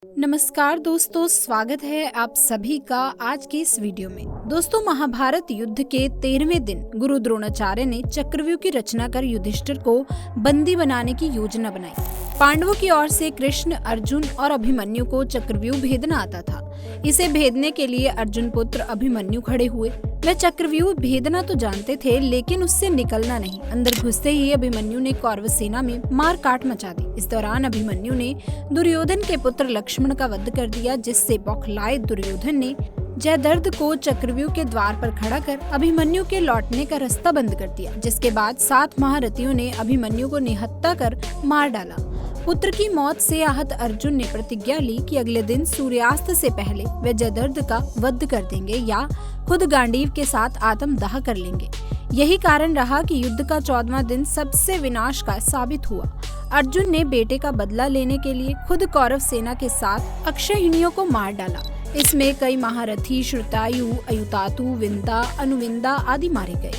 नमस्कार दोस्तों, स्वागत है आप सभी का आज की इस वीडियो में। दोस्तों, महाभारत युद्ध के 13वें दिन गुरु द्रोणाचार्य ने चक्रव्यूह की रचना कर युधिष्ठिर को बंदी बनाने की योजना बनाई। पांडवों की ओर से कृष्ण, अर्जुन और अभिमन्यु को चक्रव्यूह भेदना आता था। इसे भेदने के लिए अर्जुन पुत्र अभिमन्यु खड़े हुए। वे चक्रव्यूह भेदना तो जानते थे, लेकिन उससे निकलना नहीं। अंदर घुसते ही अभिमन्यु ने कौरव सेना में मार काट मचा दी। इस दौरान अभिमन्यु ने दुर्योधन के पुत्र लक्ष्मण का वध कर दिया, जिससे बौखलाए दुर्योधन ने जयद्रथ को चक्रव्यूह के द्वार पर खड़ा कर अभिमन्यु के लौटने का रास्ता बंद कर दिया। जिसके बाद 7 महारथियों ने अभिमन्यु को निहत्था कर मार डाला। पुत्र की मौत से आहत अर्जुन ने प्रतिज्ञा ली कि अगले दिन सूर्यास्त से पहले वे जयद्रथ का वध कर देंगे या खुद गांडीव के साथ आत्मदाह कर लेंगे। यही कारण रहा कि युद्ध का 14वां दिन सबसे विनाश का साबित हुआ। अर्जुन ने बेटे का बदला लेने के लिए खुद कौरव सेना के साथ अक्षयहिणियों को मार डाला। इसमें कई महारथी श्रुतायु, अयुतातु, विंदा, अनुविंदा आदि मारे गए।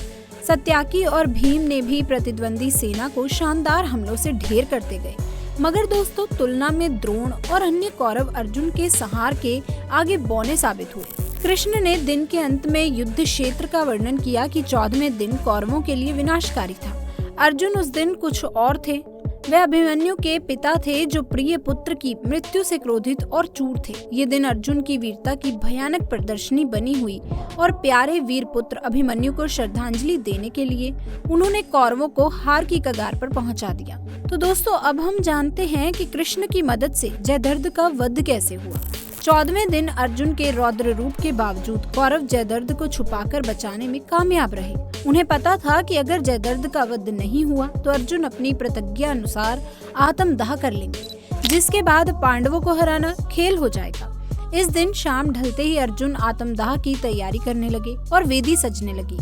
सत्याकी और भीम ने भी प्रतिद्वंदी सेना को शानदार हमलों से ढेर करते गए। मगर दोस्तों, तुलना में द्रोण और अन्य कौरव अर्जुन के संहार के आगे बौने साबित हुए। कृष्ण ने दिन के अंत में युद्ध क्षेत्र का वर्णन किया कि 14वें दिन कौरवों के लिए विनाशकारी था। अर्जुन उस दिन कुछ और थे। वे अभिमन्यु के पिता थे, जो प्रिय पुत्र की मृत्यु से क्रोधित और चूर थे। ये दिन अर्जुन की वीरता की भयानक प्रदर्शनी बनी हुई और प्यारे वीर पुत्र अभिमन्यु को श्रद्धांजलि देने के लिए उन्होंने कौरवों को हार की कगार पर पहुंचा दिया। तो दोस्तों, अब हम जानते हैं कि कृष्ण की मदद से जयद्रथ का वध कैसे हुआ। 14वें दिन अर्जुन के रौद्र रूप के बावजूद कौरव जयद्रथ को छुपाकर बचाने में कामयाब रहे। उन्हें पता था कि अगर जयद्रथ का वध नहीं हुआ तो अर्जुन अपनी प्रतिज्ञा अनुसार आत्मदाह कर लेंगे, जिसके बाद पांडवों को हराना खेल हो जाएगा। इस दिन शाम ढलते ही अर्जुन आत्मदाह की तैयारी करने लगे और वेदी सजने लगी।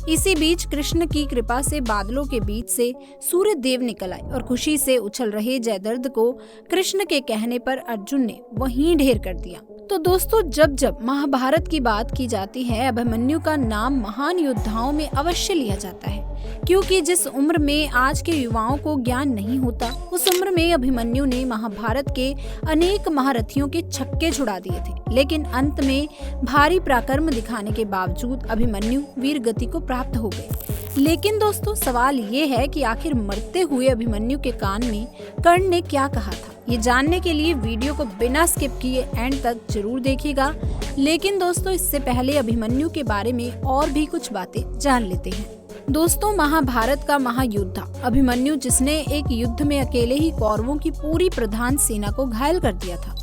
इसी बीच कृष्ण की कृपा से बादलों के बीच से सूर्य देव निकल आए और खुशी से उछल रहे जयद्रथ को कृष्ण के कहने पर अर्जुन ने वहीं ढेर कर दिया। तो दोस्तों, जब जब महाभारत की बात की जाती है, अभिमन्यु का नाम महान योद्धाओं में अवश्य लिया जाता है, क्योंकि जिस उम्र में आज के युवाओं को ज्ञान नहीं होता, उस उम्र में अभिमन्यु ने महाभारत के अनेक महारथियों के छक्के छुड़ा दिए थे। लेकिन अंत में भारी पराक्रम दिखाने के बावजूद अभिमन्यु वीर गति को प्राप्त हो गए। लेकिन दोस्तों, सवाल ये है कि आखिर मरते हुए अभिमन्यु के कान में कर्ण ने क्या कहा था। ये जानने के लिए वीडियो को बिना स्किप किए एंड तक जरूर देखिएगा। लेकिन दोस्तों, इससे पहले अभिमन्यु के बारे में और भी कुछ बातें जान लेते हैं। दोस्तों, महाभारत का महायोद्धा अभिमन्यु, जिसने एक युद्ध में अकेले ही कौरवों की पूरी प्रधान सेना को घायल कर दिया था।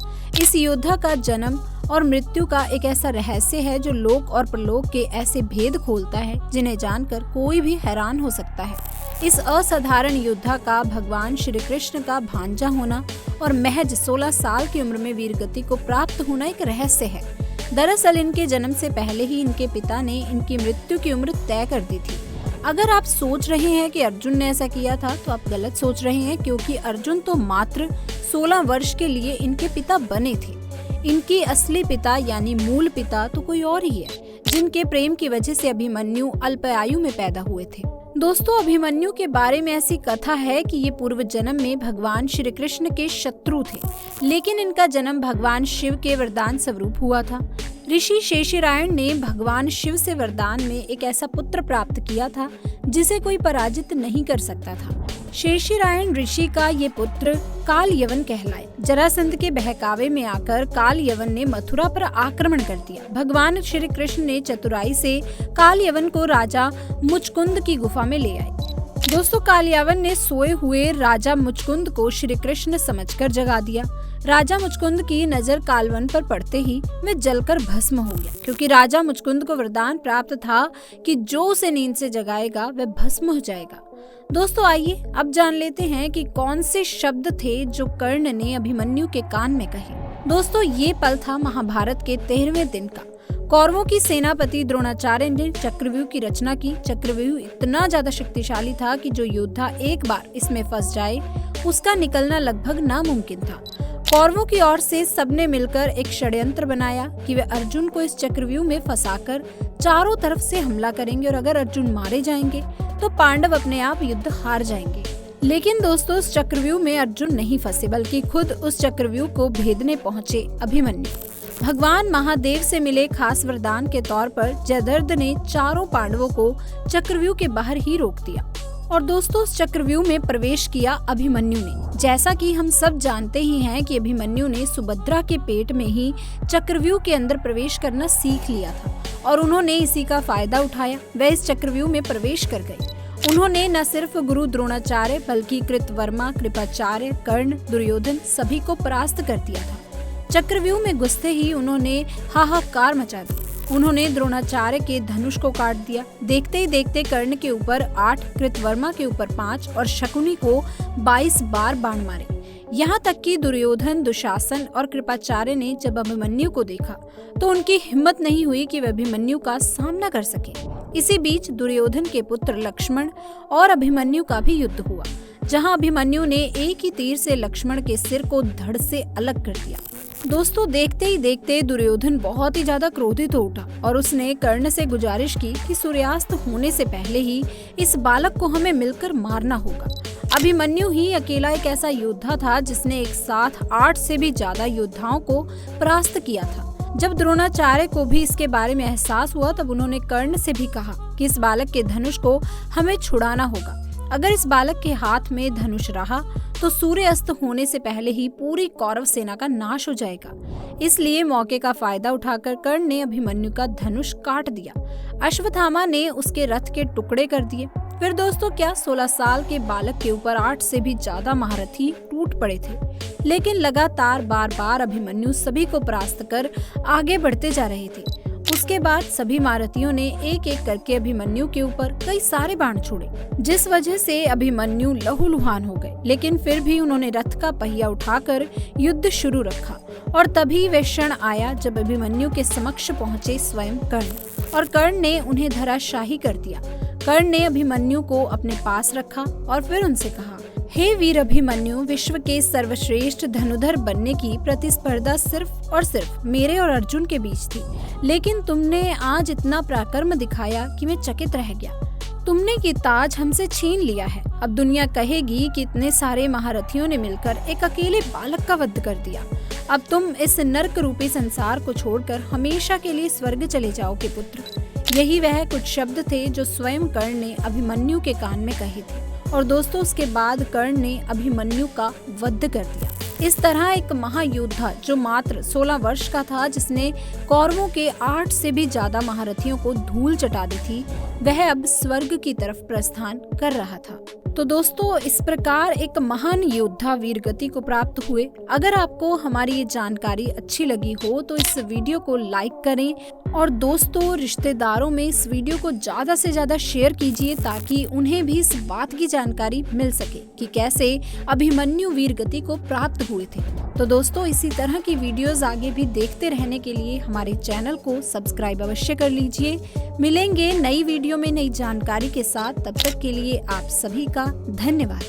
इस योद्धा का जन्म और मृत्यु का एक ऐसा रहस्य है जो लोक और परलोक के ऐसे भेद खोलता है जिन्हें जानकर कोई भी हैरान हो सकता है। इस असाधारण योद्धा का भगवान श्री कृष्ण का भांजा होना और महज 16 साल की उम्र में वीरगति को प्राप्त होना एक रहस्य है। दरअसल इनके जन्म से पहले ही इनके पिता ने इनकी मृत्यु की उम्र तय कर दी थी। अगर आप सोच रहे हैं कि अर्जुन ने ऐसा किया था, तो आप गलत सोच रहे हैं, क्योंकि अर्जुन तो मात्र 16 वर्ष के लिए इनके पिता बने थे। इनके असली पिता यानी मूल पिता तो कोई और ही है, जिनके प्रेम की वजह से अभिमन्यु अल्पायु में पैदा हुए थे। दोस्तों, अभिमन्यु के बारे में ऐसी कथा है कि ये पूर्व जन्म में भगवान श्री कृष्ण के शत्रु थे, लेकिन इनका जन्म भगवान शिव के वरदान स्वरूप हुआ था। ऋषि शेषरायण ने भगवान शिव से वरदान में एक ऐसा पुत्र प्राप्त किया था जिसे कोई पराजित नहीं कर सकता था। शेषरायण ऋषि का ये पुत्र काल यवन कहलाए। जरासंध के बहकावे में आकर काल यवन ने मथुरा पर आक्रमण कर दिया। भगवान श्री कृष्ण ने चतुराई से काल यवन को राजा मुचकुंद की गुफा में ले आए। दोस्तों, काल यवन ने सोए हुए राजा मुचकुंद को श्री कृष्ण समझकर जगा दिया। राजा मुचकुंद की नजर कालवन पर पड़ते ही वे जलकर भस्म हो गया, क्योंकि राजा मुचकुंद को वरदान प्राप्त था कि जो उसे नींद से जगाएगा वह भस्म हो जाएगा। दोस्तों, आइए अब जान लेते हैं कि कौन से शब्द थे जो कर्ण ने अभिमन्यु के कान में कहे। दोस्तों, ये पल था महाभारत के 13वें दिन का। कौरवों की सेनापति द्रोणाचार्य ने चक्रव्यूह की रचना की। चक्रव्यूह इतना ज्यादा शक्तिशाली था कि जो योद्धा एक बार इसमें फंस जाए, उसका निकलना लगभग नामुमकिन था। कौरवों की ओर से सबने मिलकर एक षड्यंत्र बनाया कि वे अर्जुन को इस चक्रव्यूह में फंसाकर चारों तरफ से हमला करेंगे और अगर अर्जुन मारे जाएंगे तो पांडव अपने आप युद्ध हार जाएंगे। लेकिन दोस्तों उस चक्रव्यूह में अर्जुन नहीं फंसे, बल्कि खुद उस चक्रव्यूह को भेदने पहुंचे अभिमन्यु। भगवान महादेव से मिले खास वरदान के तौर पर जयद्रथ ने चारों पांडवों को चक्रव्यूह के बाहर ही रोक दिया और दोस्तों उस चक्रव्यूह में प्रवेश किया अभिमन्यु ने। जैसा कि हम सब जानते ही हैं कि अभिमन्यु ने सुभद्रा के पेट में ही चक्रव्यूह के अंदर प्रवेश करना सीख लिया था और उन्होंने इसी का फायदा उठाया। वे इस चक्रव्यूह में प्रवेश कर गए। उन्होंने न सिर्फ गुरु द्रोणाचार्य बल्कि कृतवर्मा, कृपाचार्य, कर्ण, दुर्योधन सभी को परास्त कर दिया था। चक्रव्यूह में घुसते ही उन्होंने हाहाकार मचा दिया। उन्होंने द्रोणाचार्य के धनुष को काट दिया। देखते ही देखते कर्ण के ऊपर 8, कृतवर्मा के ऊपर 5 और शकुनी को 22 बार बाण मारे। यहाँ तक कि दुर्योधन, दुशासन और कृपाचार्य ने जब अभिमन्यु को देखा तो उनकी हिम्मत नहीं हुई कि वे अभिमन्यु का सामना कर सके। इसी बीच दुर्योधन के पुत्र लक्ष्मण और अभिमन्यु का भी युद्ध हुआ, जहाँ अभिमन्यु ने एक ही तीर से लक्ष्मण के सिर को धड़ से अलग कर दिया। दोस्तों देखते ही देखते दुर्योधन बहुत ही ज्यादा क्रोधित हो उठा और उसने कर्ण से गुजारिश की कि सूर्यास्त होने से पहले ही इस बालक को हमें मिलकर मारना होगा। अभिमन्यु ही अकेला एक ऐसा योद्धा था जिसने एक साथ 8 से भी ज्यादा योद्धाओं को परास्त किया था। जब द्रोणाचार्य को भी इसके बारे में एहसास हुआ तब उन्होंने कर्ण से भी कहा कि इस बालक के धनुष को हमें छुड़ाना होगा। अगर इस बालक के हाथ में धनुष रहा तो सूर्य अस्त होने से पहले ही पूरी कौरव सेना का नाश हो जाएगा। इसलिए मौके का फायदा उठाकर कर्ण ने अभिमन्यु का धनुष काट दिया। अश्वत्थामा ने उसके रथ के टुकड़े कर दिए। फिर दोस्तों क्या 16 साल के बालक के ऊपर 8 से भी ज्यादा महारथी टूट पड़े थे, लेकिन लगातार बार बार अभिमन्यु सभी को परास्त कर आगे बढ़ते जा रहे थे। उसके बाद सभी महारथियों ने एक एक करके अभिमन्यु के ऊपर कई सारे बाण छोड़े, जिस वजह से अभिमन्यु लहूलुहान हो गए। लेकिन फिर भी उन्होंने रथ का पहिया उठाकर युद्ध शुरू रखा और तभी वह क्षण आया जब अभिमन्यु के समक्ष पहुंचे स्वयं कर्ण और कर्ण ने उन्हें धराशाही कर दिया। कर्ण ने अभिमन्यु को अपने पास रखा और फिर उनसे कहा, हे वीर अभिमन्यु, विश्व के सर्वश्रेष्ठ धनुधर बनने की प्रतिस्पर्धा सिर्फ और सिर्फ मेरे और अर्जुन के बीच थी, लेकिन तुमने आज इतना पराक्रम दिखाया कि मैं चकित रह गया। तुमने ये ताज हमसे छीन लिया है। अब दुनिया कहेगी कि इतने सारे महारथियों ने मिलकर एक अकेले बालक का वध कर दिया। अब तुम इस नर्क रूपी संसार को छोड़कर हमेशा के लिए स्वर्ग चले जाओगे पुत्र। यही वह कुछ शब्द थे जो स्वयं कर्ण ने अभिमन्यु के कान में कहे थे और दोस्तों उसके बाद कर्ण ने अभिमन्यु का वध कर दिया। इस तरह एक महायोद्धा जो मात्र 16 वर्ष का था, जिसने कौरवों के 8 से भी ज्यादा महारथियों को धूल चटा दी थी, वह अब स्वर्ग की तरफ प्रस्थान कर रहा था। तो दोस्तों इस प्रकार एक महान योद्धा वीरगति को प्राप्त हुए। अगर आपको हमारी ये जानकारी अच्छी लगी हो तो इस वीडियो को लाइक करें और दोस्तों रिश्तेदारों में इस वीडियो को ज्यादा से ज्यादा शेयर कीजिए ताकि उन्हें भी इस बात की जानकारी मिल सके कि कैसे अभिमन्यु वीरगति को प्राप्त हुए थे। तो दोस्तों इसी तरह की वीडियोस आगे भी देखते रहने के लिए हमारे चैनल को सब्सक्राइब अवश्य कर लीजिए। मिलेंगे नई वीडियो में नई जानकारी के साथ, तब तक के लिए आप सभी का धन्यवाद।